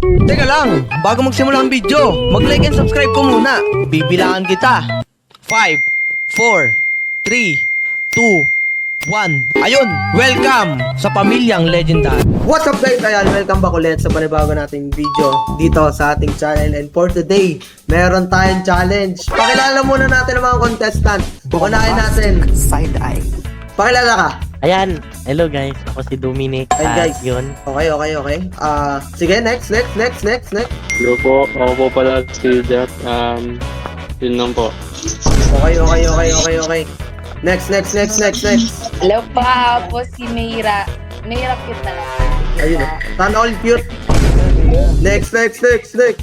Teka lang, bago magsimula ang video, mag-like and subscribe ko muna. Bibilangan kita. 5, 4, 3, 2, 1. Ayun, welcome sa Pamilyang Legendary. What's up guys? Ayan, welcome back ulit sa panibago nating video dito sa ating channel. And for today, meron tayong challenge. Pakilala muna natin ang mga contestant. Unahin natin. Side eye. Pakilala ka. Ayan, hello guys, ako si Dominic. Ay guys, Yun. Okay. Sige, next. Hello po, ako po pala si Jeff. Yun lang po. Okay. Next. Hello pa po si Mayra. Mayra cute na lang. Ayun, sana all cute. Next.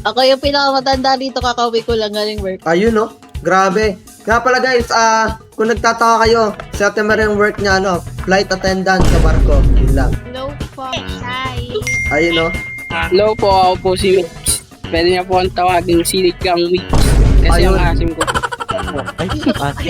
Ako yung pinakamatanda dito, kakauwi ko lang galing work. Ayun, no? Grabe. Kaya pala guys, kung nagtataka kayo, si Ate Maria yung work niya, flight attendant sa barko. Yun lang. Hello po, hi. Ayun, no? Hello po, ako po si Wix. Pwede niya po ang tawagin si Ligang Wix. Kasi Ayun. ang asim ko. Ay,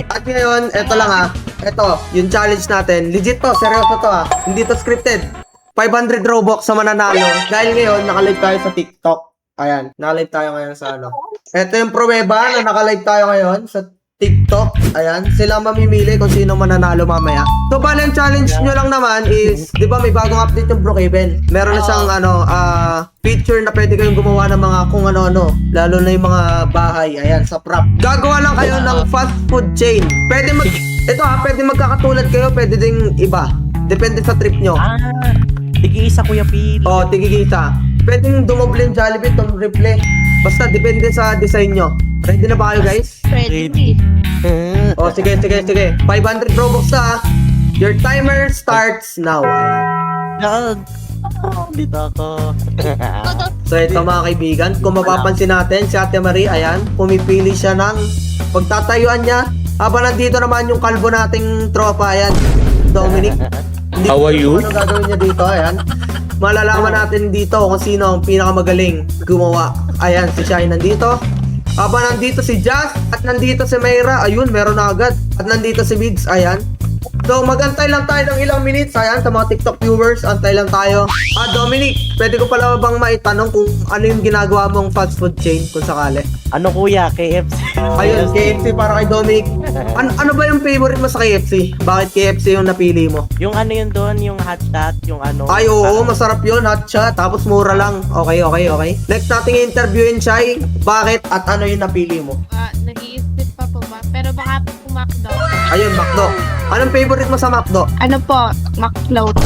At ngayon, eto lang Eto, yung challenge natin. Legit to, seryoso to Hindi to scripted. 500 Robux sa mananalo. Dahil ngayon, nakalive tayo sa TikTok. Ayan, nakalive tayo ngayon sa ano. Eto yung pruweba na nakalive tayo ngayon sa TikTok. Ayan, sila mamimili kung sino mananalo mamaya. So, bali ang challenge nyo lang naman is, di ba may bagong update yung Brookhaven? Meron na siyang feature na pwede kayong gumawa ng mga kung ano-ano. Lalo na yung mga bahay. Ayan, sa prop. Gagawa lang kayo ng fast food chain. Ito pwede magkakatulad kayo, pwede ding iba. Depende sa trip nyo. tigi-isa Kuya Pil. Tigigisa. Pwedeng dumoble yung Jollibee, replay. Basta depende sa design nyo. Ready na ba kayo guys? Ready. Sige. 500 Robux na. Your timer starts now. Ayan. Dito ako. So ito mga kaibigan, kung mapapansin natin, si Ate Marie, ayan, pumipili siya ng pagtatayuan niya. Habang nandito naman yung kalbo nating tropa, ayan, Dominic. How are you? Ano gagawin niya dito, ayan. Malalaman natin dito kung sino ang pinakamagaling gumawa. Ayan, si Shai nandito. Habang nandito si Jazz at nandito si Mayra, ayun, meron na agad. At nandito si Biggs, ayan. So, magantay lang tayo ng ilang minutes, ayan, sa mga TikTok viewers, antay lang tayo. Dominic, pwede ko pala bang maitanong kung ano yung ginagawa mong fast food chain, kung sakali? Ano kuya, KFC? Ayun, KFC para kay Dominic. Ano ba yung favorite mo sa KFC? Bakit KFC yung napili mo? Yung ano yun doon, yung hot shot, yung ano. Ay, oo, masarap yun, hot shot, tapos mura lang. Okay. Next nating interviewin siya, bakit at ano yung napili mo? Nag-iisip pa po ba? Pero baka po McDo. Ayun, McDo. Anong favorite mo sa McDo? Ano po? McFloat.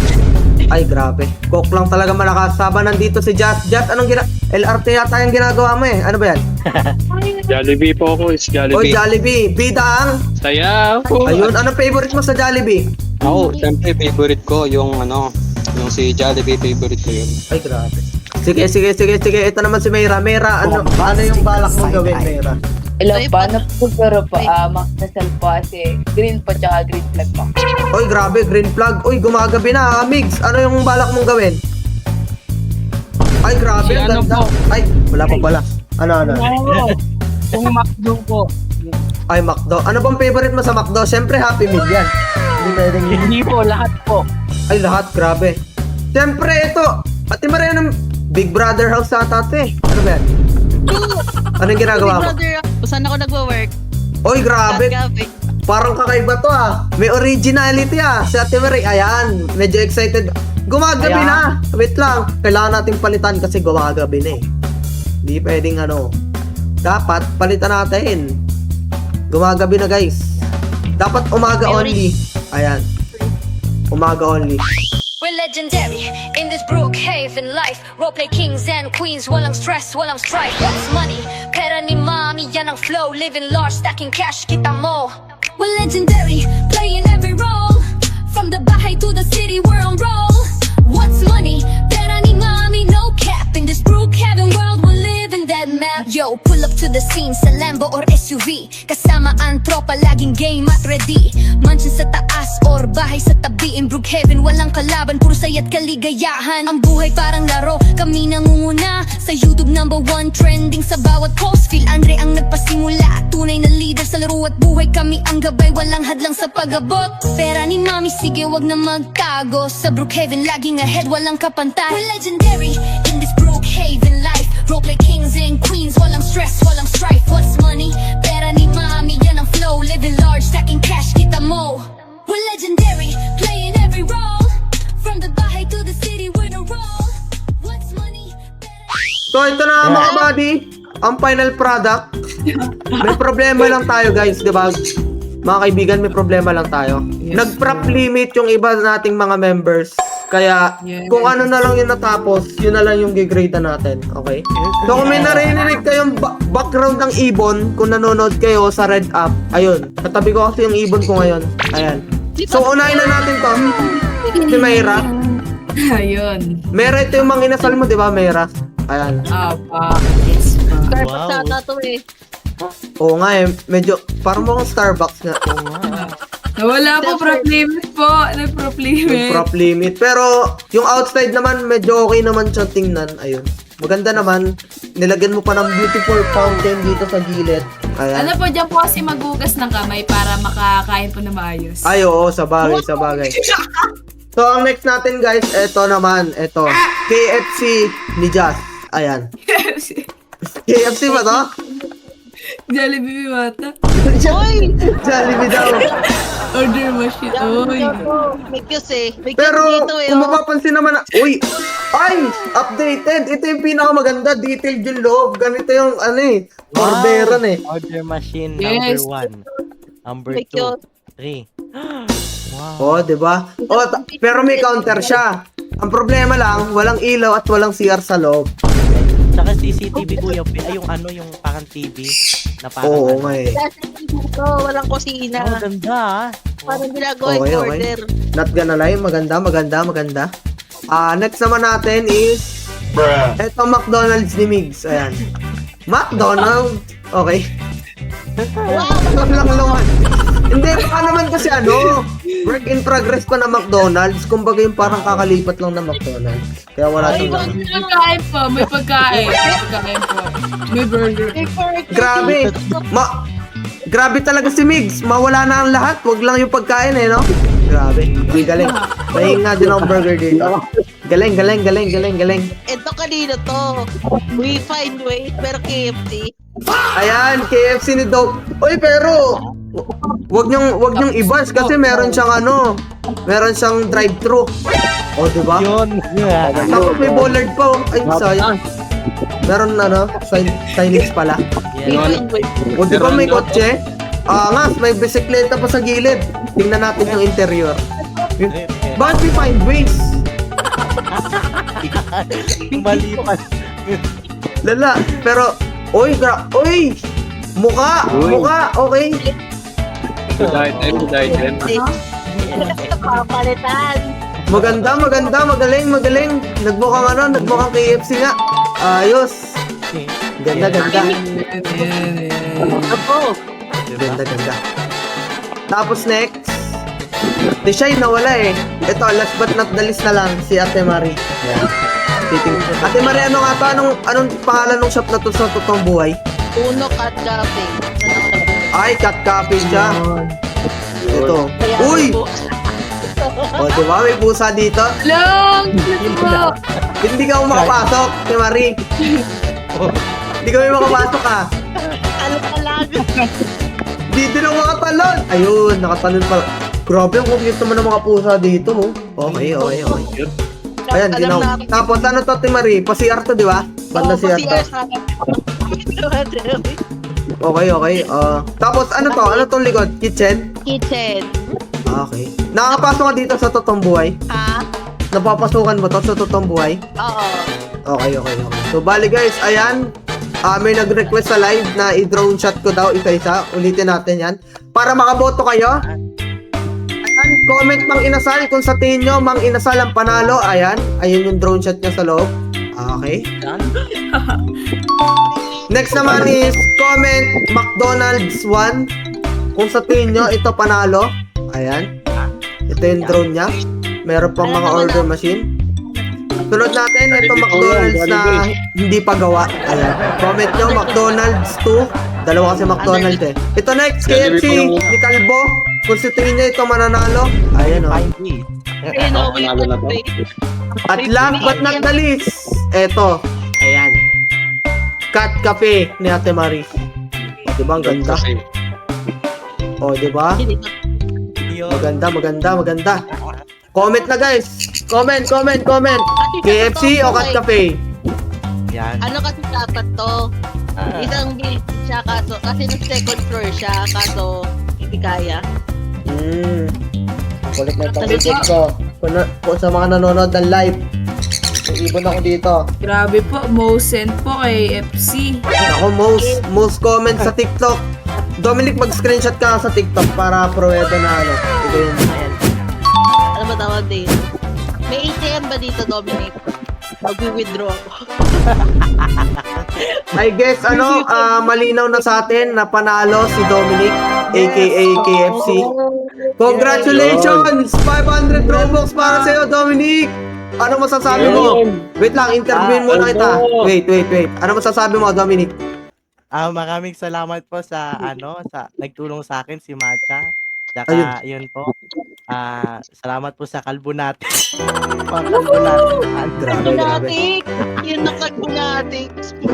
Ay, grabe. Coke lang talaga malakas. Saba nandito si Jazz. Jazz, anong LRT yata yung ginagawa mo Ano ba yan? Jollibee po ako, is Jollibee. Jollibee. Bida ang... Saya po. Ayun, anong favorite mo sa Jollibee? Ako, syempre favorite ko yung yung si Jollibee, favorite ko yun. Ay, grabe. Sige. Ito naman si Mayra. Mayra, ano yung balak mo gawin, Mayra? Hello pa, napugaro po, makasal po kasi green po tsaka green flag po. Oy, grabe, green flag. Oy, gumagabi na. Migs, ano yung balak mong gawin? Ay, grabe, Si ang ano ganda. po? Ay, wala pa pala. Ano? Oo, yung McDo po. Ay, McDo. Ano bang favorite mo sa McDo? Siyempre, Happy Meal yan. Hindi pwedeng Hindi po, lahat po. Ay, lahat, grabe. Siyempre, ito. Ate Maria ng Big Brother house sa ate. Ano ba yan? Anong ginagawa mo? Saan ako nagwo-work? Oy, grabe. Gabi. Parang kakaiba to May originality Si Ate Marie, ayan. Medyo excited. Gumagabi na. Wait lang. Kailangan nating palitan kasi gumagabi na Hindi pwedeng Dapat palitan natin. Gumagabi na guys. Dapat umaga only. Ayan. Umaga only. We're legendary in this Brookhaven life. Roleplay kings and queens, walang stress, walang strife. What's money? Pera ni mami, yan ang flow. Living large, stacking cash, kita mo. We're legendary, playing every role. From the bahay to the city, we're on roll. What's money? Pera ni mami, no cap. In this Brookhaven world, we're living that map. Yo, pull up to the scene sa Lambo or SUV. Kasama ang tropa, laging game at ready. Mansion sa taas or bahay sa tabi. In Brookhaven, walang kalaban, puro saya't kaligayahan. Ang buhay parang laro, kami nangunguna. Sa YouTube #1 trending sa bawat post. Phil Andre ang nagpasimula, tunay na leader sa laro at buhay. Kami ang gabay, walang hadlang sa pag-abot. Pera ni mami, sige wag na magtago. Sa Brookhaven, laging ahead, walang kapantay. We're legendary in this Brookhaven cave in life. Roleplay kings and queens, walang stress, walang strife. What's money? Pera ni mami, yan ang flow. Living large, stacking cash, kita mo. We're legendary, playing every role. From the bahay to the city, we're the roll. What's money? So ito na mga buddy, ang final product. May problema lang tayo guys, di ba? Mga kaibigan, may problema lang tayo. Nag-prop limit yung iba nating mga members. Kaya, kung ano na lang yung natapos, yun na lang yung gigrade natin. Okay? So, kung may narinig kayong background ng ibon, kung nanonood kayo sa Red App, ayun. Katabi ko kasi yung ibon ko ngayon. Ayan. So, unahin na natin to. Si Mayra. Ayun. Mayra, ito yung mga inasal mo, di ba, Mayra? Ayan. Yes pa. Starbucks Wow. ata to eh. Oo nga eh. Medyo, parang mukhang Starbucks nga. Oo nga. Nawala po prop limit po. Nag-prop Yung limit. prop limit. Pero, yung outside naman, medyo okay naman siyang tingnan. Ayun. Maganda naman. Nilagyan mo pa ng beautiful fountain dito sa gilid. Ayan. Ano po, dyan po kasi magugas ng kamay para makakain po na maayos. Ay, oo. Sa bagay, sa bagay. So, ang next natin, guys, eto naman. Eto. KFC ni Jazz. Ayan. KFC ba to? Jollibee Mata. Uy! Jollibee daw. Order machine. Uy. May cute eh. May cute Pero, dito eh. kung Oh. mapapansin naman na, uy! Ay! Updated! Ito yung pinakamaganda. Detailed yung loob. Ganito yung, ano eh, orderan eh. Order machine Yes. number 1. Number May 2. cute. 3. Wow. Oh, di ba? Oh, pero may counter siya. Ang problema lang, walang ilaw at walang CR sa loob. Tsaka CCTV Kuya P. Ay, yung ano, yung parang TV. Na parang Oo ano. nga eh. Kasi dito, walang kusina. Oh, ganda ah. Parang ginagawa yung Okay, okay. order. Not gonna lie, maganda, maganda, maganda. Next naman natin is eto McDonald's ni Migs. Ayan. McDonald's. Okay. Wow! Lang naman. Hindi, baka naman kasi ano, work in progress pa na McDonald's. Kumbaga yung parang kakalipat lang na McDonald's. Kaya wala Ay, siyang May pagkain po. May pagkain. May pagkain po. May burger. Grabe. Grabe talaga si Migs. Mawala na ang lahat. Wag lang yung pagkain eh, no? Grabe. Uy, galing. Mahinga din ang burger dito. Galing, galing, galing, galing, galing. Ito kanino to. We find ways, pero KFC. Ayan, KFC ni Doc. Uy, pero wag niyong i-bans kasi meron siyang ano, meron siyang drive-thru. O, di ba? Yun. Yeah. Tapos may bollard pa. Oh. Ay, sayang. Meron ano, signage pala. We Yeah. find ways. O, di ba may kotse? Angas, may bisikleta pa sa gilid. Tingnan natin yung interior. Bakit we find ways? Mali pa. Lala, pero, uy, uy! Mukha! Mukha! Okay. Papalitan. Maganda, maganda, magaling, magaling. Nagmukhang KFC nga. Ayos. Ganda, ganda. Ako. Ganda, ganda. Tapos next, si Shai nawala eh. Ito, last but not the least na lang, si Ate Marie. Yan. Ate Marie, ano nga to? Anong pangalan ng shop na to sa totoong buhay? Uno Cat Cafe. Ay, Cat Cafe siya. Ito. Kaya Uy! po. O, diba? May pusa dito. Long! Hindi ka makapasok, Ate Marie. Hindi kami makapasok ah. Ano talaga? Dito lang makatalon. Ayun, nakatalon pa. Grabe, ang cute naman ng mga pusa dito. Oh. Okay, okay, okay. Ayan, Alam ginaw. namin. Tapos ano to, Ate Marie? Pa-CR to, di ba? Banda CR to. Okay, okay. Tapos ano to? Ano tong likod? Kitchen? Kitchen. Okay. Nakakapasok ka dito sa totoong buhay? Ha? Napapasukan mo to sa totoong buhay? Oo. Okay, okay, okay. So, bali guys, ayan. May nag-request sa live na i-drone shot ko daw isa-isa. Ulitin natin yan. Para makaboto kayo. Ayan, comment Mang Inasal kung sa tingin nyo Mang Inasal ang panalo. Ayan, ayun yung drone shot niya sa loob. Okay. Next naman is comment McDonald's 1 kung sa tingin nyo ito panalo. Ayan. Ito yung drone niya. Meron pang mga order machine. Sunod natin, ito McDonald's na hindi pa gawa. Ayan. Comment nyo, McDonald's 2. Dalawa kasi McDonald's eh. Ito next, KFC ni Calbo. Kung sa tingin nyo ito mananalo. Ayan o. Find me. Ayun, we find ways. At last but not the least, ito. Ayan. Cat Cafe ni Ate Marie. O, diba? Ang ganda. O, diba? Yun. Maganda. Comment na guys. Comment. KFC o Cat Cafe? Yan. Ano kasi dapat to? Ah. Isang build siya kaso, kasi nag second floor siya kaso hindi kaya. Kulit na itong legit ko. Kung sa mga nanonood ng live, may ibon ako dito. Grabe po, most sent po kay FC. Ako, most comment sa TikTok. Dominic, mag-screenshot ka sa TikTok para pruweba na ano. Ito yun. Ayan. Ano ba tawag dito? May ATM ba dito, Dominic? Mag-withdraw ako. I guess, malinaw na sa atin na panalo si Dominic, aka KFC. Congratulations! 500 Robux para sa'yo, Dominic! Ano masasabi mo? Wait lang, interviewin muna kita. Wait. Ano masasabi mo, Dominic? Maraming salamat po sa nagtulong sa akin si Matcha. Tsaka yun po. Salamat po sa kalbo natin. Mga kalbo natin. Grabe. Lunatic! Yun ang lunatic.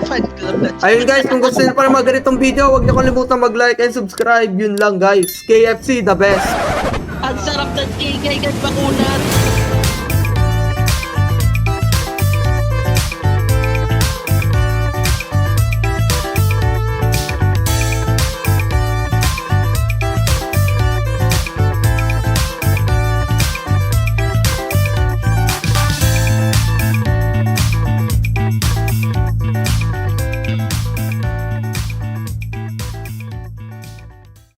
Fan club na. Ayun guys, kung gusto nyo pa ng mga ganitong video, huwag nyo kalimutan mag-like and subscribe. Yun lang guys. KFC, the best. Ang sarap ng tigay at bakunat.